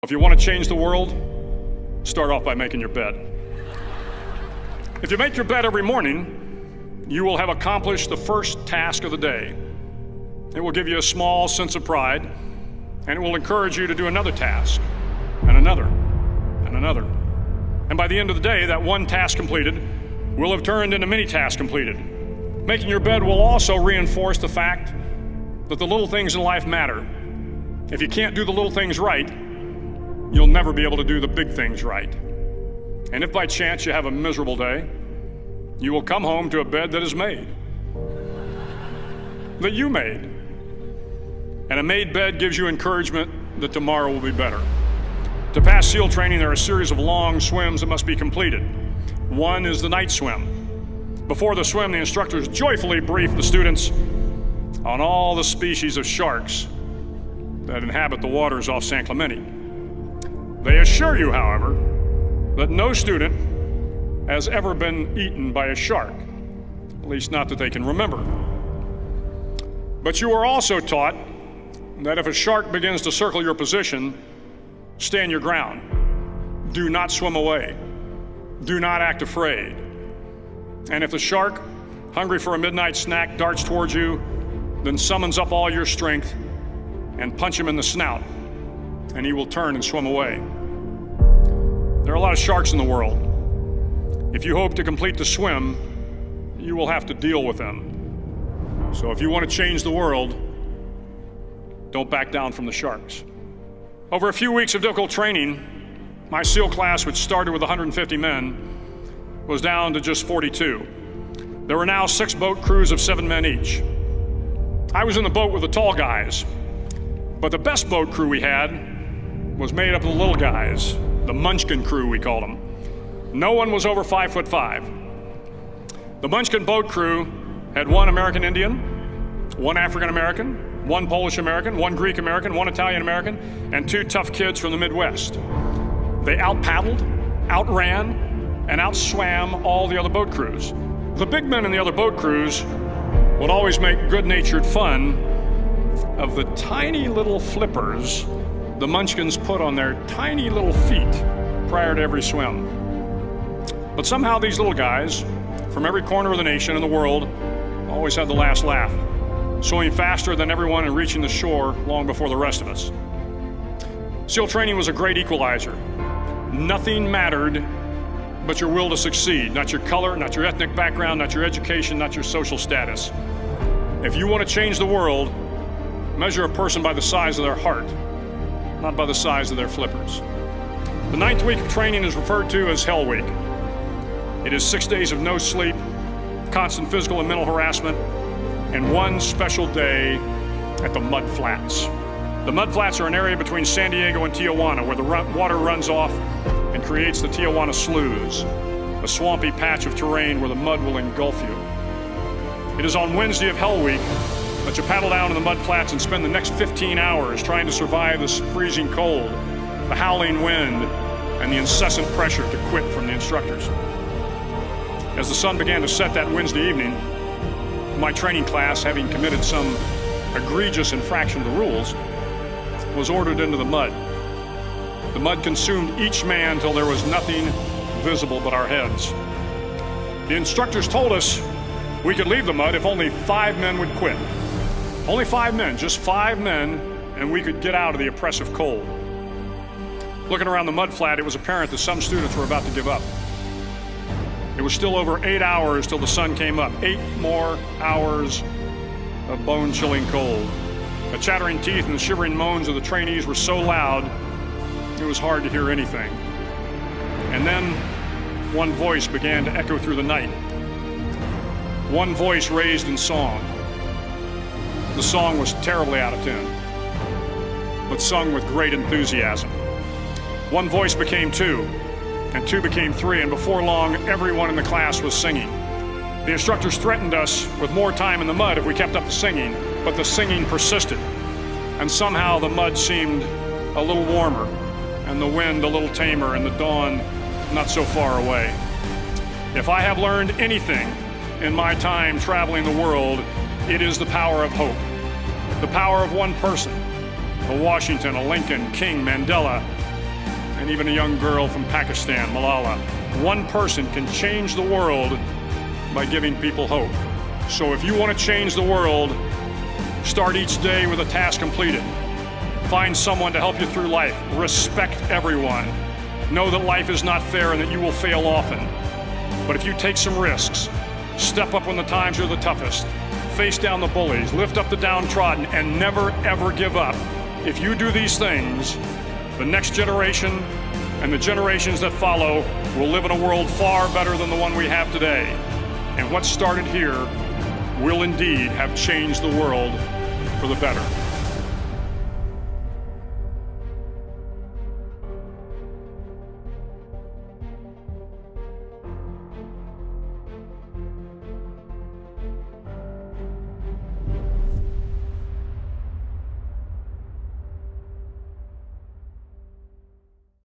If you want to change the world, start off by making your bed. If you make your bed every morning, you will have accomplished the first task of the day. It will give you a small sense of pride, and it will encourage you to do another task, and another, and another. And by the end of the day, that one task completed will have turned into many tasks completed. Making your bed will also reinforce the fact that the little things in life matter. If you can't do the little things right, you'll never be able to do the big things right. And if by chance you have a miserable day, you will come home to a bed that is made, that you made. And a made bed gives you encouragement that tomorrow will be better. To pass SEAL training, there are a series of long swims that must be completed. One is the night swim. Before the swim, the instructors joyfully brief the students on all the species of sharks that inhabit the waters off San Clemente. They assure you, however, that no student has ever been eaten by a shark, at least not that they can remember. But you are also taught that if a shark begins to circle your position, stand your ground. Do not swim away. Do not act afraid. And if the shark, hungry for a midnight snack, darts towards you, then summons up all your strength and punch him in the snout, and he will turn and swim away. There are a lot of sharks in the world. If you hope to complete the swim, you will have to deal with them. So if you want to change the world, don't back down from the sharks. Over a few weeks of difficult training, my SEAL class, which started with 150 men, was down to just 42. There were now 6 boat crews of 7 men each. I was in the boat with the tall guys, but the best boat crew we had was made up of the little guys, the Munchkin crew, we called them. No one was over 5'5". The Munchkin boat crew had 1 American Indian, 1 African American, 1 Polish American, 1 Greek American, 1 Italian American, and 2 tough kids from the Midwest. They out-paddled, outran, and outswam all the other boat crews. The big men in the other boat crews would always make good-natured fun of the tiny little flippers the Munchkins put on their tiny little feet prior to every swim. But somehow these little guys from every corner of the nation and the world always had the last laugh, swimming faster than everyone and reaching the shore long before the rest of us. SEAL training was a great equalizer. Nothing mattered but your will to succeed, not your color, not your ethnic background, not your education, not your social status. If you want to change the world, measure a person by the size of their heart, not by the size of their flippers. The 9th week of training is referred to as Hell Week. It is 6 days of no sleep, constant physical and mental harassment, and 1 special day at the Mud Flats. The Mud Flats are an area between San Diego and Tijuana where the water runs off and creates the Tijuana Sloughs, a swampy patch of terrain where the mud will engulf you. It is on Wednesday of Hell Week that you paddle down in the mud flats and spend the next 15 hours trying to survive this freezing cold, the howling wind, and the incessant pressure to quit from the instructors. As the sun began to set that Wednesday evening, my training class, having committed some egregious infraction of the rules, was ordered into the mud. The mud consumed each man till there was nothing visible but our heads. The instructors told us we could leave the mud if only 5 men would quit. Only 5 men, just 5 men, and we could get out of the oppressive cold. Looking around the mud flat, it was apparent that some students were about to give up. It was still over 8 hours till the sun came up. 8 more hours of bone-chilling cold. The chattering teeth and the shivering moans of the trainees were so loud, it was hard to hear anything. And then one voice began to echo through the night. One voice raised in song. The song was terribly out of tune, but sung with great enthusiasm. One voice became 2, and 2 became 3, and before long, everyone in the class was singing. The instructors threatened us with more time in the mud if we kept up the singing, but the singing persisted, and somehow the mud seemed a little warmer, and the wind a little tamer, and the dawn not so far away. If I have learned anything in my time traveling the world, it is the power of hope. The power of one person, a Washington, a Lincoln, King, Mandela, and even a young girl from Pakistan, Malala. One person can change the world by giving people hope. So if you want to change the world, start each day with a task completed. Find someone to help you through life. Respect everyone. Know that life is not fair and that you will fail often. But if you take some risks, step up when the times are the toughest, face down the bullies, lift up the downtrodden, and never ever give up. If you do these things, the next generation and the generations that follow will live in a world far better than the one we have today. And what started here will indeed have changed the world for the better.